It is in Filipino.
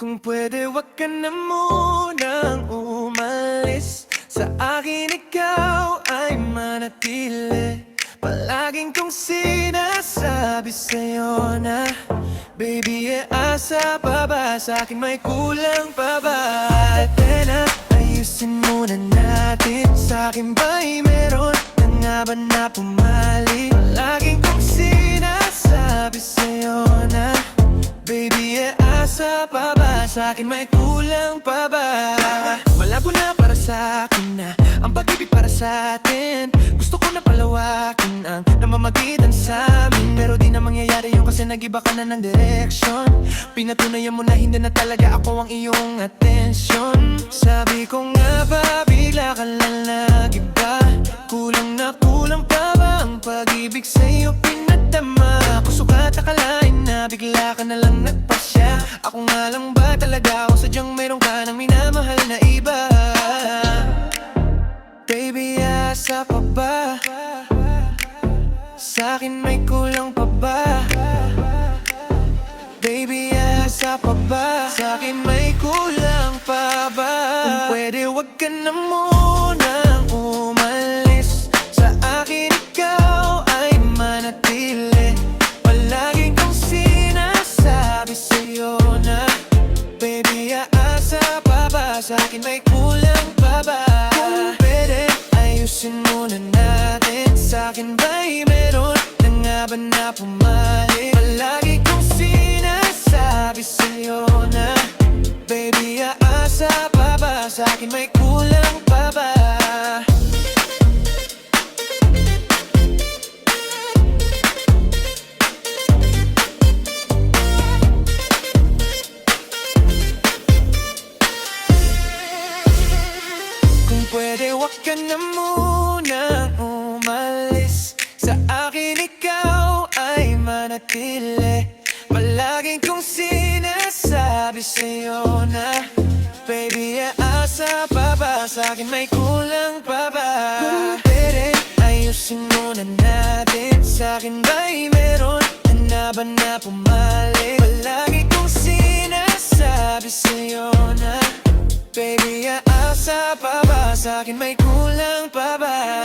Kung pwede wag ka na munang umalis. Sa akin ikaw ay manatili. Palaging kong sinasabi sa'yo na baby, asa pa ba? Sa'kin may kulang pa ba? Tena, ayusin muna natin. Sa'kin ba'y meron na nga ba na pumali? Palaging kong sinasabi sa'yo na baby, asa pa ba? Sa'kin may kulang pa ba? Malabo na para sa'kin na ang pag-ibig para sa'tin. Gusto ko na palawakin ang namamagitan sa'min, pero di na mangyayari yun kasi nag-iba ka na ng direksyon. Pinatunayan mo na hindi na talaga ako ang iyong atensyon. Sabi ko nga ba, bigla ka lang nag-iba. Kulang na kulang pa ba ang pag-ibig sa'yo pinadama ko? Sukat akalain na bigla ka na lang nagpasya. Ako nga lang ba talaga o sadyang mayroon ka ng minamahal na iba? Baby, asa pa ba? Sa'kin may kulang pa ba? Baby, asa pa ba? Sa'kin may kulang pa ba? Kung pwede wag ka na munang umalis. Sa akin ikaw ay manatili. Palaging kong sinasabi sa'yo na baby, asa pa ba? Sa'kin may kulang pa ba? Kung pwede, ayusin muna natin. Sa'kin ba'y meron na nga ba na pumali? Palagi kong sinasabi sa'yo na baby, asa pa ba? Sa'kin may kulang pa ba? Kung pwede wag ka na munang umalis. Sa akin ikaw ay manatili. Palaging kong sinasabi sa'yo na baby, asa pa ba? Sa'kin may kulang pa ba? Kung pwede, ayusin muna natin. Sa'kin ba'y meron na ba na pumali? Palagi kong sinasabi sa'yo na baby, asa pa ba? Sa'kin may kulang pa ba?